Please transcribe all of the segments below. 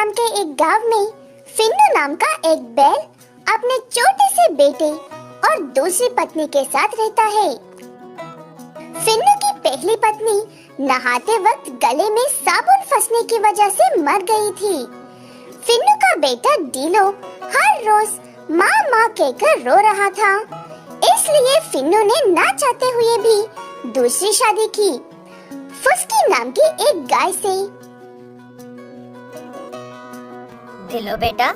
नाम के एक गांव में फिन्नू नाम का एक बैल अपने छोटे से बेटे और दूसरी पत्नी के साथ रहता है। फिन्नू की पहली पत्नी नहाते वक्त गले में साबुन फंसने की वजह से मर गई थी। फिन्नू का बेटा डीलो हर रोज माँ माँ कहकर रो रहा था, इसलिए फिन्नू ने ना चाहते हुए भी दूसरी शादी की, फुस्की नाम की एक गाय से। दिलो बेटा,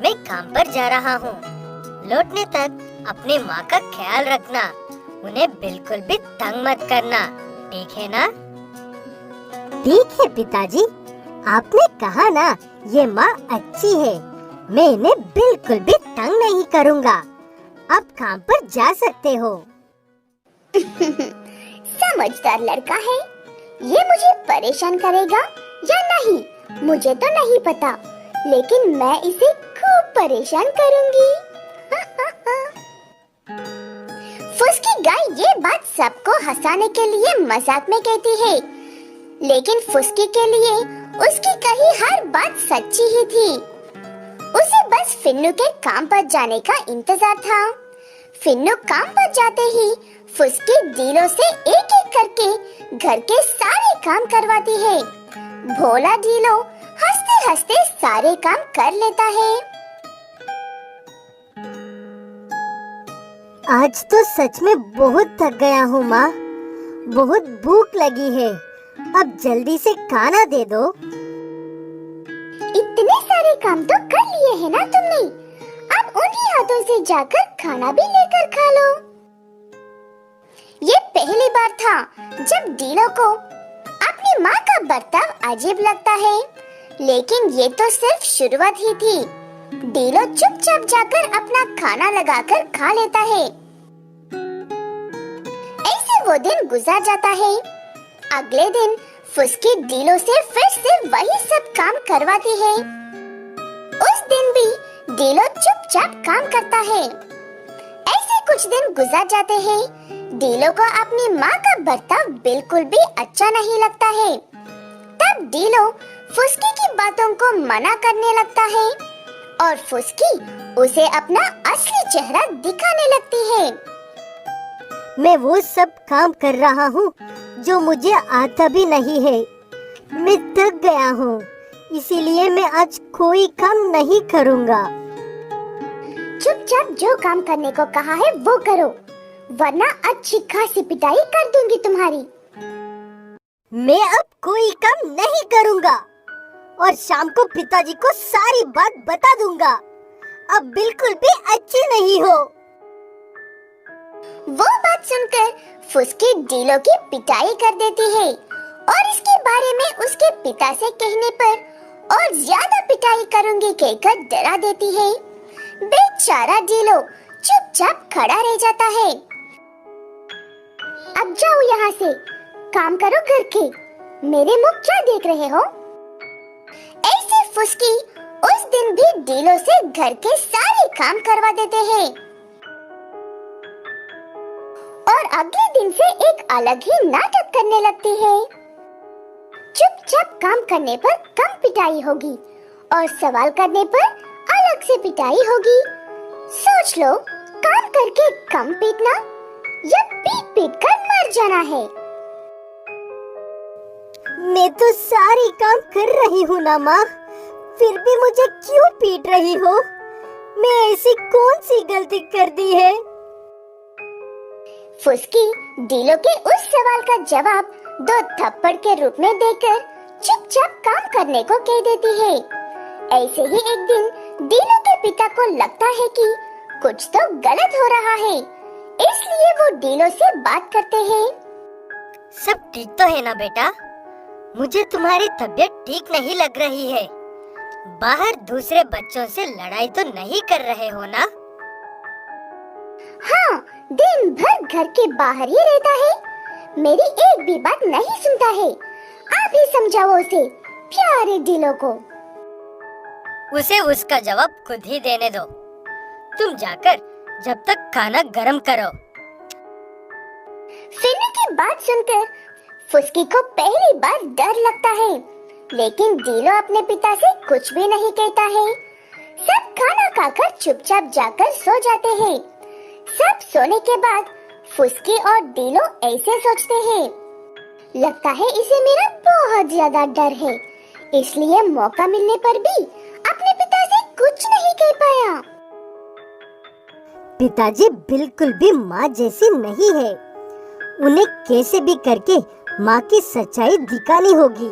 मैं काम पर जा रहा हूँ। लौटने तक अपनी माँ का ख्याल रखना, उन्हें बिल्कुल भी तंग मत करना, ठीक है ना? ठीक है पिताजी, आपने कहा ना ये माँ अच्छी है, मैं इन्हें बिल्कुल भी तंग नहीं करूँगा। आप काम पर जा सकते हो। समझदार लड़का है, ये मुझे परेशान करेगा या नहीं मुझे तो नहीं पता, लेकिन मैं इसे खूब परेशान करूंगी। फुस्की गाय ये बात सबको हंसाने के लिए मजाक में कहती है, लेकिन फुस्की के लिए उसकी कही हर बात सच्ची ही थी। उसे बस फिन्नू के काम पर जाने का इंतजार था। फिन्नू काम पर जाते ही फुस्की डीलो से एक एक करके घर के सारे काम करवाती है। भोला डीलो हंसते हंसते सारे काम कर लेता है। आज तो सच में बहुत थक गया हूँ माँ, बहुत भूख लगी है, अब जल्दी से खाना दे दो। इतने सारे काम तो कर लिए हैं ना तुमने, अब उन्हीं हाथों से जाकर खाना भी लेकर खा लो। ये पहली बार था जब डीलो को अपनी माँ का बर्ताव अजीब लगता है, लेकिन ये तो सिर्फ शुरुआत ही थी। डीलो चुपचाप जाकर अपना खाना लगाकर खा लेता है। ऐसे वो दिन गुजर जाता है। अगले दिन फुस्की डीलो से फिर से वही सब काम करवाती है। उस दिन भी डीलो चुपचाप काम करता है। ऐसे कुछ दिन गुजर जाते हैं। डीलो को अपनी माँ का बर्ताव बिल्कुल भी अच्छा नहीं लगता है। तब डीलो फुस्की की बातों को मना करने लगता है और फुस्की उसे अपना असली चेहरा दिखाने लगती है। मैं वो सब काम कर रहा हूँ जो मुझे आता भी नहीं है। मैं थक गया हूँ, इसीलिए मैं आज कोई काम नहीं करूँगा। चुपचाप जो काम करने को कहा है वो करो, वरना अच्छी खासी पिटाई कर दूंगी तुम्हारी। मैं अब कोई काम नहीं करूँगा और शाम को पिताजी को सारी बात बता दूंगा। अब बिल्कुल भी अच्छी नहीं हो। वो बात सुनकर फुस्की डीलो की पिटाई कर देती है और इसके बारे में उसके पिता से कहने पर और ज्यादा पिटाई करूंगी कहकर डरा देती है। बेचारा डीलो चुपचाप खड़ा रह जाता है। अब जाओ यहाँ से, काम करो घर के, मेरे मुख क्या देख रहे हो? ऐसे फुस्की उस दिन भी डीलो से घर के सारे काम करवा देते हैं और अगले दिन से एक अलग ही नाटक करने लगती है। चुपचाप काम करने पर कम पिटाई होगी और सवाल करने पर अलग से पिटाई होगी। सोच लो, काम करके कम पीटना या पीट पीट कर मर जाना है। मैं तो सारी काम कर रही हूँ ना माँ, फिर भी मुझे क्यों पीट रही हो? मैं ऐसी कौन सी गलती कर दी है? फुस्की डीलो के उस सवाल का जवाब 2 थप्पड़ के रूप में देकर चुपचाप काम करने को कह देती है। ऐसे ही एक दिन डीलो के पिता को लगता है कि कुछ तो गलत हो रहा है, इसलिए वो डीलो से बात करते हैं। सब ठीक तो है ना बेटा? मुझे तुम्हारी तबीयत ठीक नहीं लग रही है। बाहर दूसरे बच्चों से लड़ाई तो नहीं कर रहे हो ना? हाँ, दिन भर घर के बाहर ही रहता है, मेरी एक भी बात नहीं सुनता है। आप ही समझाओ उसे, प्यारे डीलो को। उसे उसका जवाब खुद ही देने दो। तुम जाकर जब तक खाना गरम करो। फिन्नू की बात सुनकर फुस्की को पहली बार डर लगता है, लेकिन डीलो अपने पिता से कुछ भी नहीं कहता है। सब खाना खाकर चुपचाप जाकर सो जाते हैं। सब सोने के बाद फुस्की और डीलो ऐसे सोचते हैं, लगता है इसे मेरा बहुत ज्यादा डर है, इसलिए मौका मिलने पर भी अपने पिता से कुछ नहीं कह पाया। पिताजी बिल्कुल भी माँ जैसी नहीं है। उन्हें कैसे भी करके माँ की सच्चाई दिखानी होगी।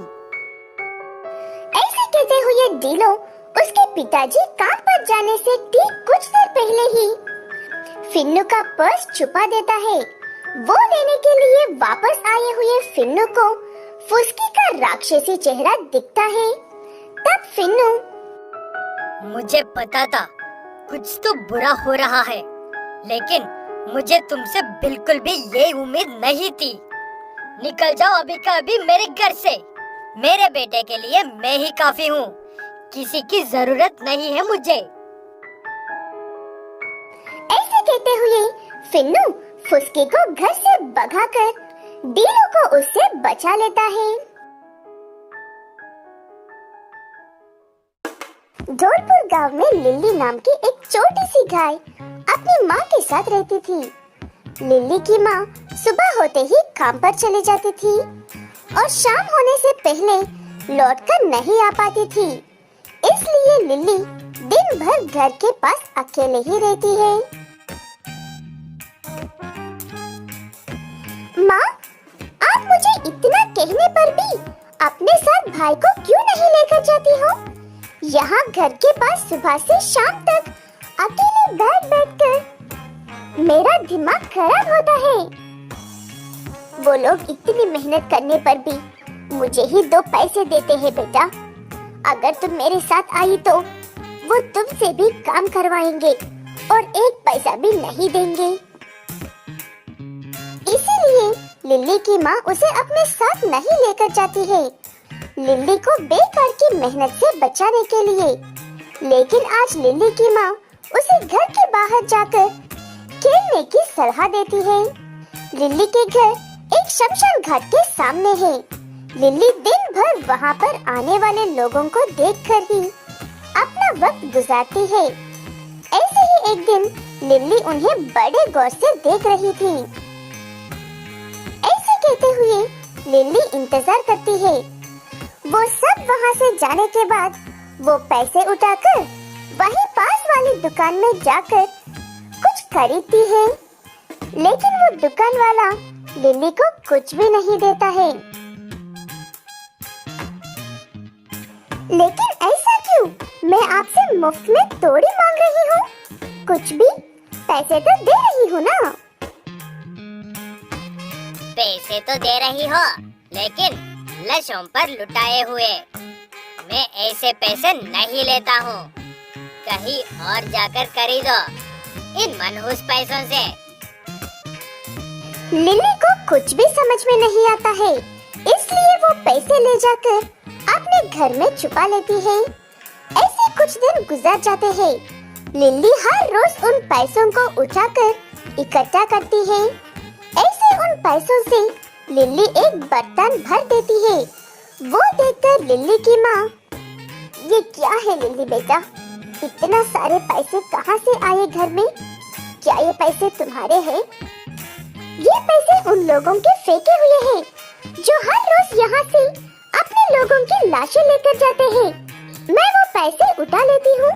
ऐसे कहते हुए डीलो उसके पिताजी काम पर जाने से ठीक कुछ देर पहले ही फिन्नू का पर्स छुपा देता है। वो लेने के लिए वापस आए हुए फिन्नू को फुस्की का राक्षसी चेहरा दिखता है। तब फिन्नू, मुझे पता था कुछ तो बुरा हो रहा है, लेकिन मुझे तुमसे बिल्कुल भी ये उम्मीद नहीं थी। निकल जाओ अभी का अभी मेरे घर से। मेरे बेटे के लिए मैं ही काफी हूँ, किसी की जरूरत नहीं है मुझे। ऐसे कहते हुए फिन्नू फुस्की को घर से भगाकर डीलो को उससे बचा लेता है। धौलपुर गांव में लिल्ली नाम की एक छोटी सी गाय अपनी माँ के साथ रहती थी। लिल्ली की माँ सुबह होते ही काम पर चली जाती थी और शाम होने से पहले लौटकर नहीं आ पाती थी। इसलिए लिल्ली दिन भर घर के पास अकेले ही रहती है। माँ, आप मुझे इतना कहने पर भी अपने साथ भाई को क्यों नहीं लेकर जाती हो? यहाँ घर के पास सुबह से शाम तक अकेले बैठ मेरा दिमाग खराब होता है। वो लोग इतनी मेहनत करने पर भी मुझे ही 2 पैसे देते हैं बेटा। अगर तुम मेरे साथ आई तो वो तुमसे भी काम करवाएंगे और 1 पैसा भी नहीं देंगे। इसीलिए लिल्ली की माँ उसे अपने साथ नहीं लेकर जाती है, लिल्ली को बेकार की मेहनत से बचाने के लिए। लेकिन आज लिल्ली की माँ उसे घर के बाहर जाकर खेलने की सलाह देती है। लिल्ली के घर एक शमशान घाट के सामने है। लिल्ली दिन भर वहाँ पर आने वाले लोगों को देखकर ही अपना वक्त गुजारती है। ऐसे ही एक दिन लिल्ली उन्हें बड़े गौर से देख रही थी। ऐसे कहते हुए लिल्ली इंतजार करती है। वो सब वहाँ से जाने के बाद वो पैसे उठाकर वहीं पास वाली दुकान में जाकर कुछ खरीदती है, लेकिन वो दुकान वाला लिल्ली को कुछ भी नहीं देता है। लेकिन ऐसा क्यों? मैं आपसे मुफ्त में तोड़ी मांग रही हूँ, कुछ भी पैसे तो दे रही हूँ ना। पैसे तो दे रही हो, लेकिन लशों पर लुटाए हुए। मैं ऐसे पैसे नहीं लेता हूँ, कहीं और जाकर खरीदो इन मनहूस पैसों से। लिली को कुछ भी समझ में नहीं आता है, इसलिए वो पैसे ले जाकर अपने घर में छुपा लेती है। ऐसे कुछ दिन गुजर जाते हैं। लिली हर रोज उन पैसों को उठाकर इकट्ठा करती है। ऐसे उन पैसों से लिली एक बर्तन भर देती है। वो देखकर लिली की माँ, ये क्या है लिली बेटा, इतना सारे पैसे कहाँ से आए घर में? क्या ये पैसे तुम्हारे हैं? ये पैसे उन लोगों के फेंके हुए हैं जो हर रोज यहाँ से अपने लोगों की लाशें लेकर जाते हैं। मैं वो पैसे उठा लेती हूँ,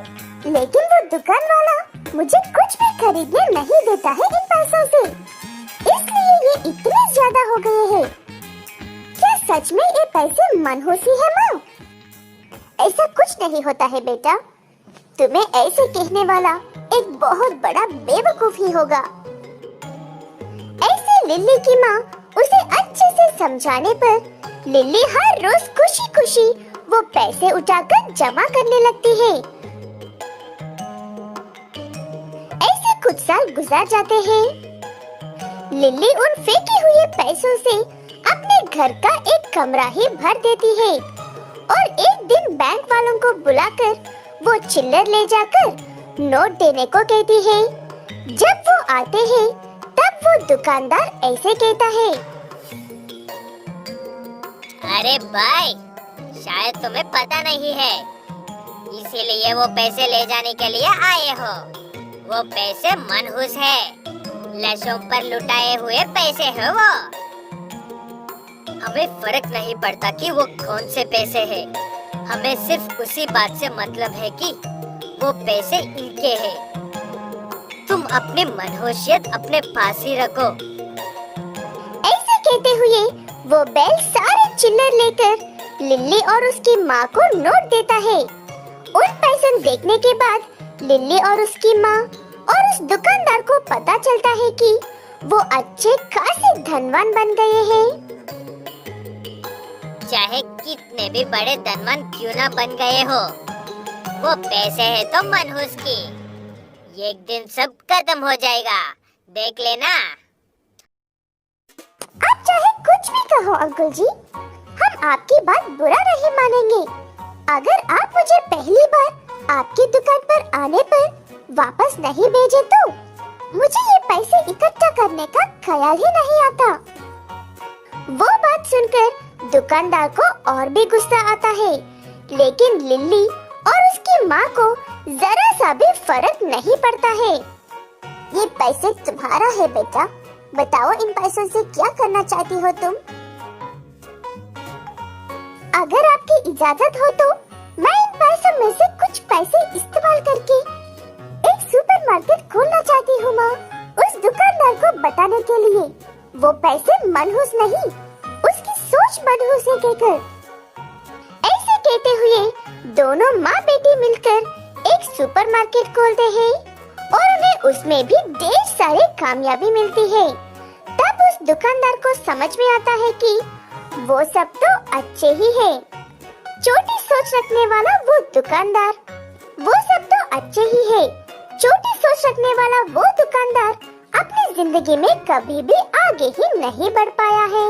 लेकिन वो दुकान वाला मुझे कुछ भी खरीदने नहीं देता है इन पैसों से, इसलिए ये इतने ज्यादा हो गए हैं। क्या सच में ये पैसे मनहूसी है माँ? ऐसा कुछ नहीं होता है बेटा, तुम्हें ऐसे कहने वाला एक बहुत बड़ा बेवकूफ ही होगा। ऐसे लिली की माँ उसे अच्छे से समझाने पर लिली हर रोज खुशी खुशी वो पैसे उठाकर जमा करने लगती है। ऐसे कुछ साल गुजर जाते हैं। लिली उन फेंके हुए पैसों से अपने घर का एक कमरा ही भर देती है और एक दिन बैंक वालों को बुलाकर वो चिल्लर ले जाकर नोट देने को कहती है। जब वो आते हैं तब वो दुकानदार ऐसे कहता है, अरे भाई, शायद तुम्हें पता नहीं है, इसीलिए वो पैसे ले जाने के लिए आए हो। वो पैसे मनहूस है, लशों पर लुटाए हुए पैसे हैं वो। हमें फर्क नहीं पड़ता कि वो कौन से पैसे हैं, हमें सिर्फ उसी बात से मतलब है कि वो पैसे इनके हैं। तुम अपनी मनहूसियत अपने पास ही रखो। ऐसे कहते हुए वो बैल सारे चिल्लर लेकर लिल्ली और उसकी माँ को नोट देता है। उन पैसे देखने के बाद लिल्ली और उसकी माँ और उस दुकानदार को पता चलता है कि वो अच्छे खासे धनवान बन गए हैं। चाहे कितने भी बड़े धनवान क्यों ना बन गए हो, वो पैसे है तो मनहूस की। एक दिन सब खत्म हो जाएगा, देख लेना। आप चाहे कुछ भी कहो अंकल जी, हम आपकी बात बुरा नहीं मानेंगे। अगर आप मुझे पहली बार आपकी दुकान पर आने पर वापस नहीं भेजे तो मुझे ये पैसे इकट्ठा करने का ख्याल ही नहीं आता। वो बात सुनकर दुकानदार को और भी गुस्सा आता है, लेकिन लिल्ली और उसकी माँ को जरा सा भी फर्क नहीं पड़ता है। ये पैसे तुम्हारा है बेटा, बताओ इन पैसों से क्या करना चाहती हो तुम? अगर आपकी इजाजत हो तो मैं इन पैसों में से कुछ पैसे इस्तेमाल करके एक सुपरमार्केट खोलना चाहती हूँ माँ। उस दुकानदार को बताने के लिए वो पैसे मनहूस नहीं, उसकी सोच मनहूस है कहकर। ऐसे कहते हुए दोनों माँ बेटी मिलकर एक सुपरमार्केट खोलते हैं और उन्हें उसमें भी ढेर सारे कामयाबी मिलती है। तब उस दुकानदार को समझ में आता है कि वो सब तो अच्छे ही है। छोटी सोच रखने वाला वो दुकानदार, वो सब तो अच्छे ही है। छोटी सोच रखने वाला वो दुकानदार अपनी जिंदगी में कभी भी आगे ही नहीं बढ़ पाया है।